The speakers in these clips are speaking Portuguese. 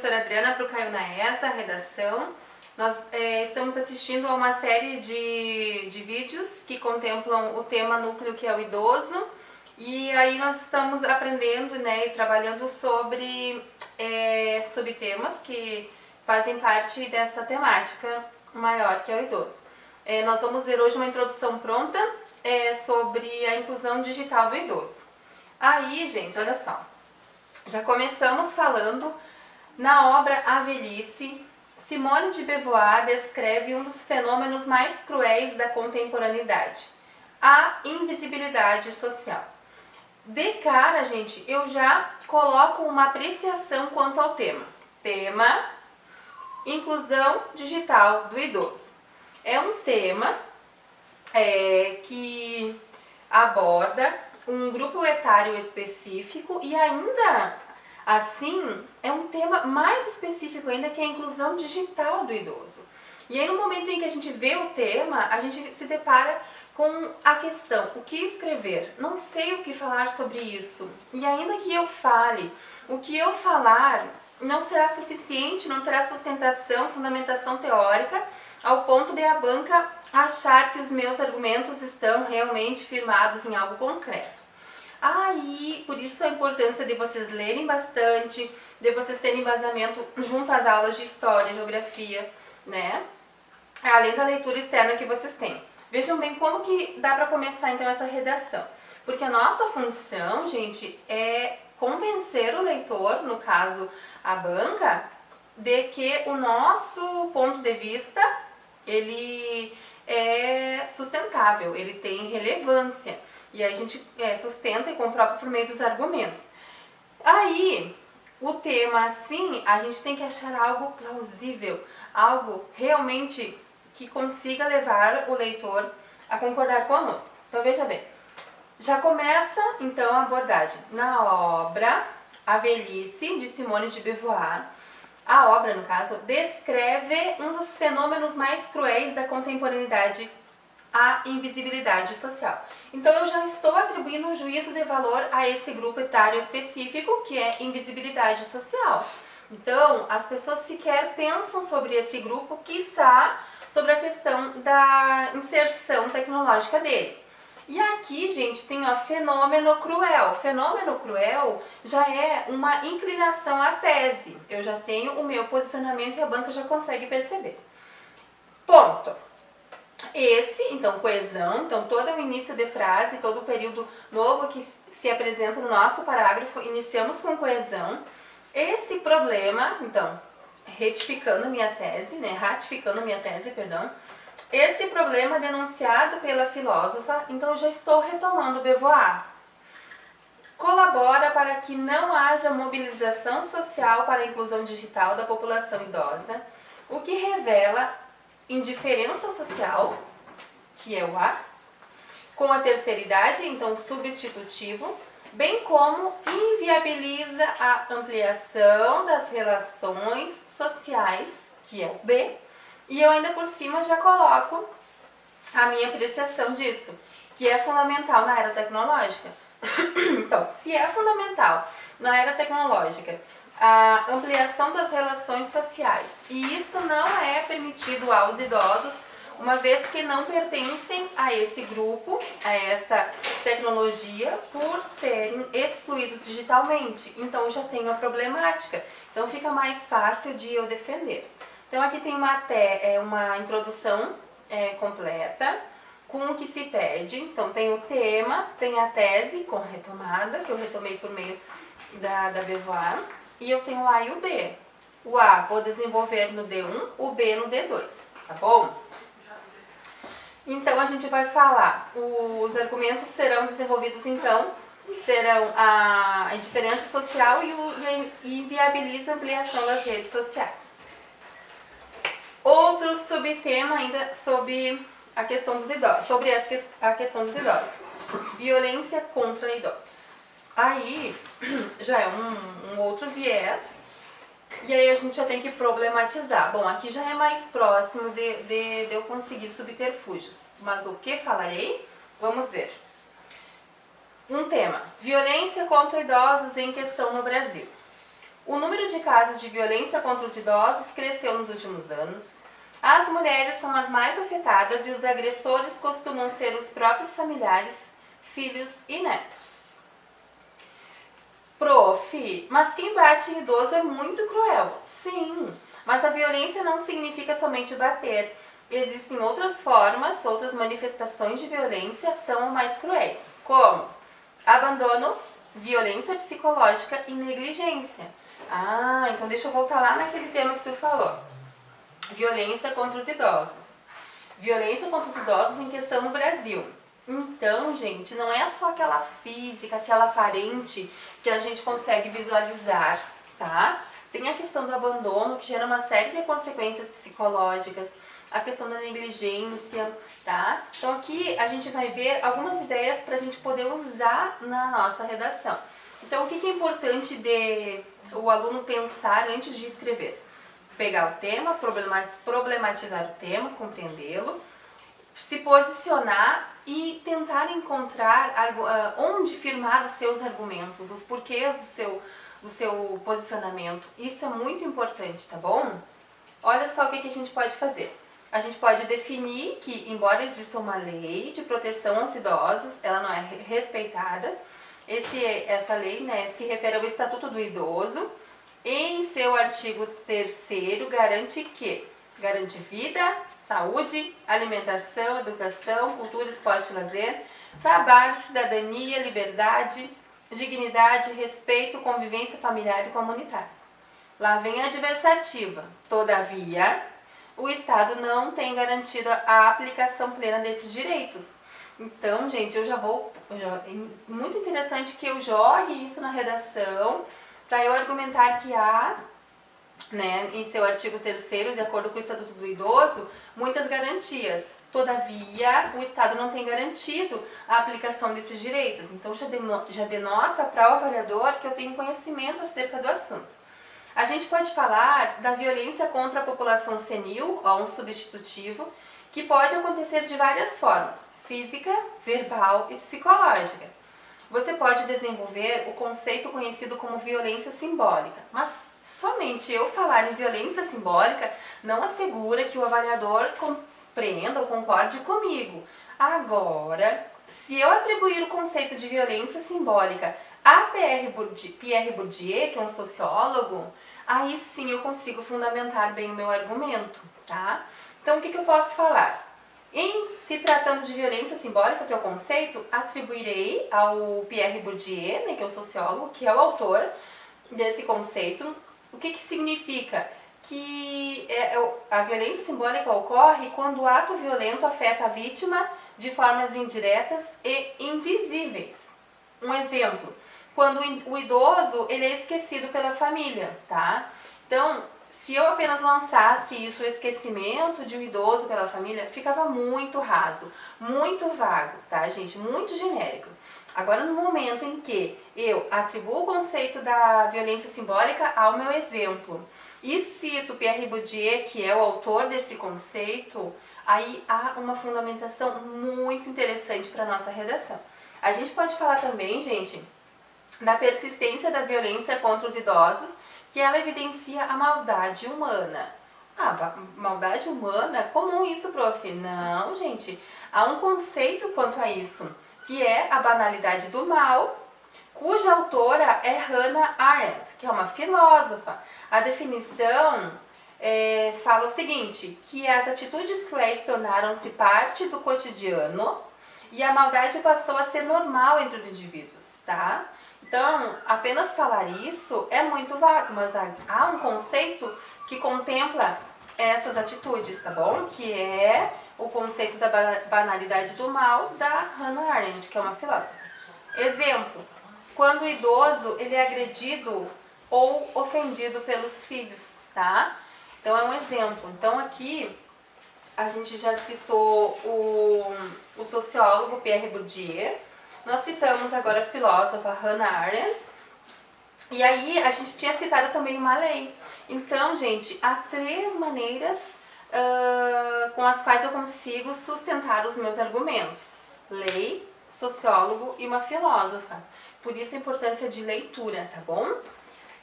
professora Adriana para o Caio Naesa, a redação. Nós estamos assistindo a uma série de vídeos que contemplam o tema núcleo, que é o idoso. E aí nós estamos aprendendo, né, e trabalhando sobre temas que fazem parte dessa temática maior, que é o idoso. Nós vamos ver hoje uma introdução pronta sobre a inclusão digital do idoso. Aí, gente, olha só. Já começamos falando na obra A Velhice. Simone de Beauvoir descreve um dos fenômenos mais cruéis da contemporaneidade, a invisibilidade social. De cara, gente, eu já coloco uma apreciação quanto ao tema. Tema: inclusão digital do idoso. É um tema que aborda um grupo etário específico e ainda assim é um tema mais específico ainda, que é a inclusão digital do idoso. E aí no momento em que a gente vê o tema, a gente se depara com a questão: o que escrever? Não sei o que falar sobre isso. E ainda que eu fale, o que eu falar não será suficiente, não terá sustentação, fundamentação teórica, ao ponto de a banca achar que os meus argumentos estão realmente firmados em algo concreto. Aí, por isso a importância de vocês lerem bastante, de vocês terem embasamento junto às aulas de história, geografia, né? Além da leitura externa que vocês têm. Vejam bem como que dá para começar então essa redação. Porque a nossa função, gente, é convencer o leitor, no caso a banca, de que o nosso ponto de vista, ele é sustentável, ele tem relevância. E aí a gente sustenta e comprova por meio dos argumentos. Aí, o tema assim, a gente tem que achar algo plausível, algo realmente que consiga levar o leitor a concordar conosco. Então veja bem, já começa então a abordagem. Na obra A Velhice, de Simone de Beauvoir, a obra, no caso, descreve um dos fenômenos mais cruéis da contemporaneidade, a invisibilidade social. Então eu já estou atribuindo um juízo de valor a esse grupo etário específico, que é invisibilidade social. Então as pessoas sequer pensam sobre esse grupo, quiçá sobre a questão da inserção tecnológica dele. E aqui, gente, tem o fenômeno cruel. Fenômeno cruel já é uma inclinação à tese. Eu já tenho o meu posicionamento e a banca já consegue perceber. Ponto. Então, coesão, então todo o início de frase, todo o período novo que se apresenta no nosso parágrafo, iniciamos com coesão. Esse problema, então, ratificando a minha tese, esse problema denunciado pela filósofa, então já estou retomando Beauvoir. Colabora para que não haja mobilização social para a inclusão digital da população idosa, o que revela indiferença social, que é o A, com a terceira idade, então substitutivo, bem como inviabiliza a ampliação das relações sociais, que é o B, e eu ainda por cima já coloco a minha apreciação disso, que é fundamental na era tecnológica. Então, se é fundamental na era tecnológica a ampliação das relações sociais, e isso não é permitido aos idosos, uma vez que não pertencem a esse grupo, a essa tecnologia, por serem excluídos digitalmente. Então já tenho a problemática, então fica mais fácil de eu defender. Então aqui tem uma introdução completa com o que se pede. Então tem o tema, tem a tese com retomada, que eu retomei por meio da Beauvoir, e eu tenho o A e o B. O A vou desenvolver no D1, o B no D2, tá bom? Então a gente vai falar, os argumentos serão desenvolvidos então, serão a indiferença social e inviabiliza a ampliação das redes sociais. Outro subtema ainda sobre a questão dos idosos, a questão dos idosos, violência contra idosos. Aí já é um outro viés. E aí a gente já tem que problematizar. Bom, aqui já é mais próximo de eu conseguir subterfúgios. Mas o que falarei? Vamos ver. Um tema: violência contra idosos em questão no Brasil. O número de casos de violência contra os idosos cresceu nos últimos anos. As mulheres são as mais afetadas e os agressores costumam ser os próprios familiares, filhos e netos. Prof, mas quem bate em idoso é muito cruel. Sim, mas a violência não significa somente bater. Existem outras formas, outras manifestações de violência tão mais cruéis, como abandono, violência psicológica e negligência. Então deixa eu voltar lá naquele tema que tu falou. Violência contra os idosos. Violência contra os idosos em questão no Brasil. Então, gente, não é só aquela física, aquela aparente que a gente consegue visualizar, tá? Tem a questão do abandono, que gera uma série de consequências psicológicas, a questão da negligência, tá? Então aqui a gente vai ver algumas ideias para a gente poder usar na nossa redação. Então o que é importante de o aluno pensar antes de escrever? Pegar o tema, problematizar o tema, compreendê-lo, se posicionar e tentar encontrar onde firmar os seus argumentos, os porquês do seu posicionamento. Isso é muito importante, tá bom? Olha só o que a gente pode fazer. A gente pode definir que, embora exista uma lei de proteção aos idosos, ela não é respeitada. Essa lei, né, se refere ao Estatuto do Idoso. Em seu artigo 3º, garante vida, saúde, alimentação, educação, cultura, esporte e lazer, trabalho, cidadania, liberdade, dignidade, respeito, convivência familiar e comunitária. Lá vem a adversativa. Todavia, o Estado não tem garantido a aplicação plena desses direitos. Então, gente, é muito interessante que eu jogue isso na redação para eu argumentar que há, né, em seu artigo 3º, de acordo com o Estatuto do Idoso, muitas garantias. Todavia, o Estado não tem garantido a aplicação desses direitos. Então, já denota para o avaliador que eu tenho conhecimento acerca do assunto. A gente pode falar da violência contra a população senil, um substitutivo, que pode acontecer de várias formas, física, verbal e psicológica. Você pode desenvolver o conceito conhecido como violência simbólica, mas somente eu falar em violência simbólica não assegura que o avaliador compreenda ou concorde comigo. Agora, se eu atribuir o conceito de violência simbólica a Pierre Bourdieu, que é um sociólogo, aí sim eu consigo fundamentar bem o meu argumento, tá? Então, o que eu posso falar? Em se tratando de violência simbólica, que é o conceito, atribuirei ao Pierre Bourdieu, né, que é o sociólogo, que é o autor desse conceito. O que significa? Que a violência simbólica ocorre quando o ato violento afeta a vítima de formas indiretas e invisíveis. Um exemplo, quando o idoso ele é esquecido pela família, tá? Então, se eu apenas lançasse isso, o esquecimento de um idoso pela família, ficava muito raso, muito vago, tá, gente? Muito genérico. Agora, no momento em que eu atribuo o conceito da violência simbólica ao meu exemplo e cito Pierre Bourdieu, que é o autor desse conceito, aí há uma fundamentação muito interessante para a nossa redação. A gente pode falar também, gente, da persistência da violência contra os idosos, que ela evidencia a maldade humana. Maldade humana? Comum isso, prof? Não, gente. Há um conceito quanto a isso, que é a banalidade do mal, cuja autora é Hannah Arendt, que é uma filósofa. A definição fala o seguinte, que as atitudes cruéis tornaram-se parte do cotidiano e a maldade passou a ser normal entre os indivíduos, tá? Então, apenas falar isso é muito vago, mas há um conceito que contempla essas atitudes, tá bom? Que é o conceito da banalidade do mal da Hannah Arendt, que é uma filósofa. Exemplo, quando o idoso ele é agredido ou ofendido pelos filhos, tá? Então, é um exemplo. Então, aqui a gente já citou o sociólogo Pierre Bourdieu. Nós citamos agora a filósofa Hannah Arendt. E aí a gente tinha citado também uma lei. Então, gente, há 3 maneiras com as quais eu consigo sustentar os meus argumentos. Lei, sociólogo e uma filósofa. Por isso a importância de leitura, tá bom?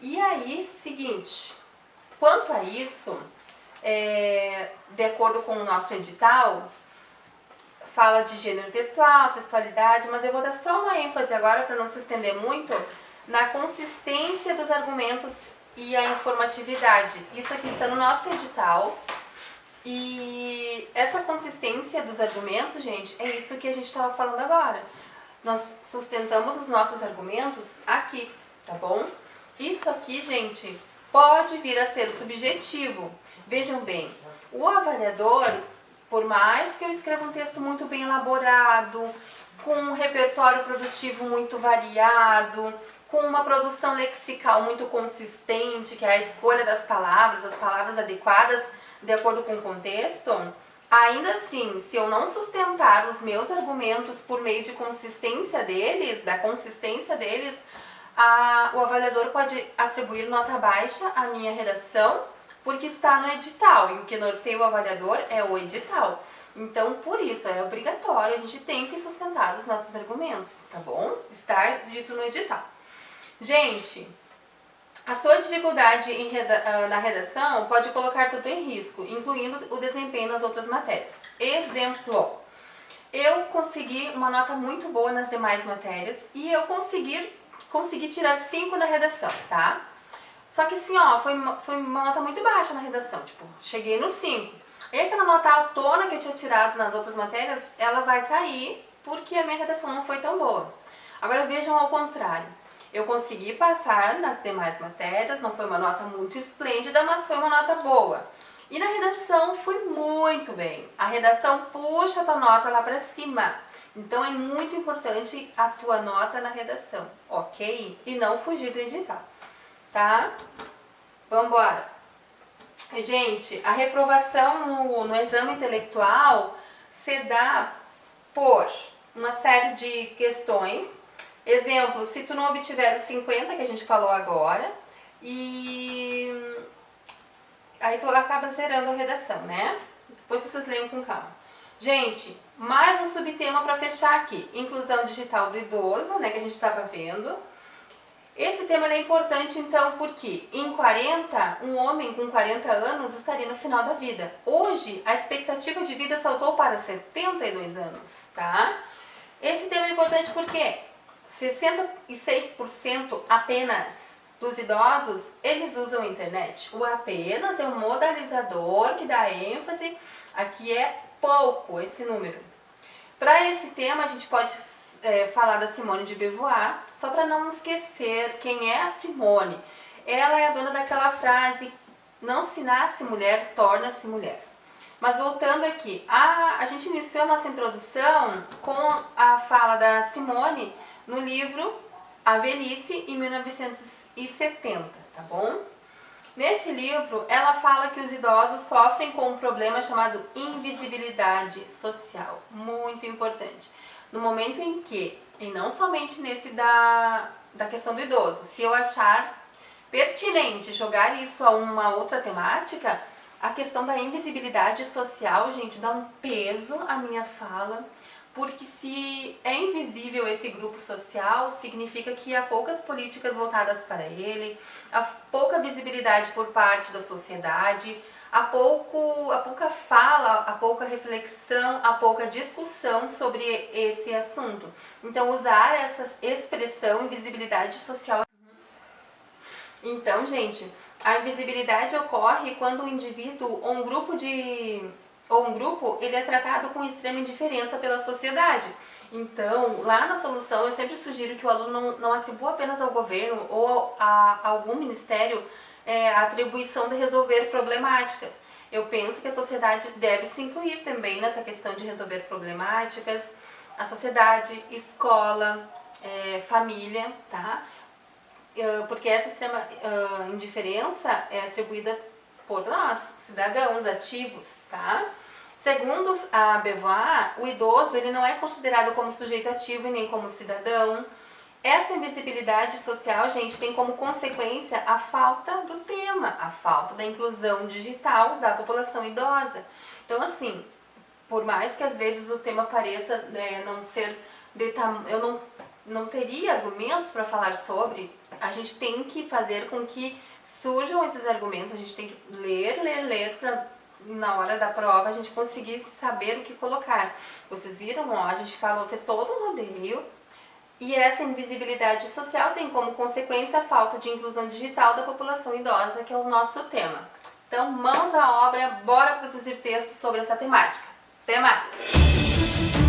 E aí, seguinte, quanto a isso, de acordo com o nosso edital, fala de gênero textual, textualidade, mas eu vou dar só uma ênfase agora, para não se estender muito, na consistência dos argumentos e a informatividade. Isso aqui está no nosso edital. E essa consistência dos argumentos, gente, é isso que a gente estava falando agora. Nós sustentamos os nossos argumentos aqui, tá bom? Isso aqui, gente, pode vir a ser subjetivo. Vejam bem, o avaliador, por mais que eu escreva um texto muito bem elaborado, com um repertório produtivo muito variado, com uma produção lexical muito consistente, que é a escolha das palavras, as palavras adequadas de acordo com o contexto, ainda assim, se eu não sustentar os meus argumentos por meio de consistência deles, o avaliador pode atribuir nota baixa à minha redação, porque está no edital, e o que norteia o avaliador é o edital. Então, por isso, é obrigatório, a gente tem que sustentar os nossos argumentos, tá bom? Está dito no edital. Gente, a sua dificuldade na redação pode colocar tudo em risco, incluindo o desempenho nas outras matérias. Exemplo, eu consegui uma nota muito boa nas demais matérias e eu consegui tirar 5 na redação, tá? Só que assim, ó, foi uma nota muito baixa na redação, tipo, cheguei no 5. E aquela nota autona que eu tinha tirado nas outras matérias, ela vai cair porque a minha redação não foi tão boa. Agora vejam ao contrário. Eu consegui passar nas demais matérias, não foi uma nota muito esplêndida, mas foi uma nota boa. E na redação fui muito bem. A redação puxa a tua nota lá pra cima. Então é muito importante a tua nota na redação, ok? E não fugir do edital, tá? Vamos embora. Gente, a reprovação no exame intelectual se dá por uma série de questões. Exemplo, se tu não obtiver os 50 que a gente falou agora, e aí tu acaba zerando a redação, né? Depois vocês leiam com calma. Gente, mais um subtema para fechar aqui. Inclusão digital do idoso, né, que a gente estava vendo. Esse tema é importante, então, porque em 40, um homem com 40 anos estaria no final da vida. Hoje, a expectativa de vida saltou para 72 anos, tá? Esse tema é importante porque 66% apenas dos idosos, eles usam a internet. O apenas é um modalizador que dá ênfase, aqui é pouco esse número. Para esse tema, a gente pode falar da Simone de Beauvoir, só para não esquecer quem é a Simone. Ela é a dona daquela frase, não se nasce mulher, torna-se mulher. Mas voltando aqui, a gente iniciou a nossa introdução com a fala da Simone no livro A Velhice, em 1970, tá bom? Nesse livro, ela fala que os idosos sofrem com um problema chamado invisibilidade social, muito importante. No momento em que, e não somente nesse da questão do idoso, se eu achar pertinente jogar isso a uma outra temática, a questão da invisibilidade social, gente, dá um peso à minha fala, porque se é invisível esse grupo social, significa que há poucas políticas voltadas para ele, há pouca visibilidade por parte da sociedade, há pouca fala, há pouca reflexão, há pouca discussão sobre esse assunto. Então, usar essa expressão invisibilidade social. Então, gente, a invisibilidade ocorre quando um indivíduo ou um grupo ele é tratado com extrema indiferença pela sociedade. Então, lá na solução, eu sempre sugiro que o aluno não atribua apenas ao governo ou a algum ministério a atribuição de resolver problemáticas. Eu penso que a sociedade deve se incluir também nessa questão de resolver problemáticas, a sociedade, escola, família, tá? Porque essa extrema indiferença é atribuída por nós, cidadãos ativos, tá? Segundo a Beauvoir, o idoso ele não é considerado como sujeito ativo e nem como cidadão. Essa invisibilidade social, gente, tem como consequência a falta do tema, a falta da inclusão digital da população idosa. Então, assim, por mais que às vezes o tema pareça não ser eu não teria argumentos para falar sobre. A gente tem que fazer com que surjam esses argumentos, a gente tem que ler para na hora da prova a gente conseguir saber o que colocar. Vocês viram, ó, a gente fez todo um rodeio, e essa invisibilidade social tem como consequência a falta de inclusão digital da população idosa, que é o nosso tema. Então, mãos à obra, bora produzir textos sobre essa temática. Até mais!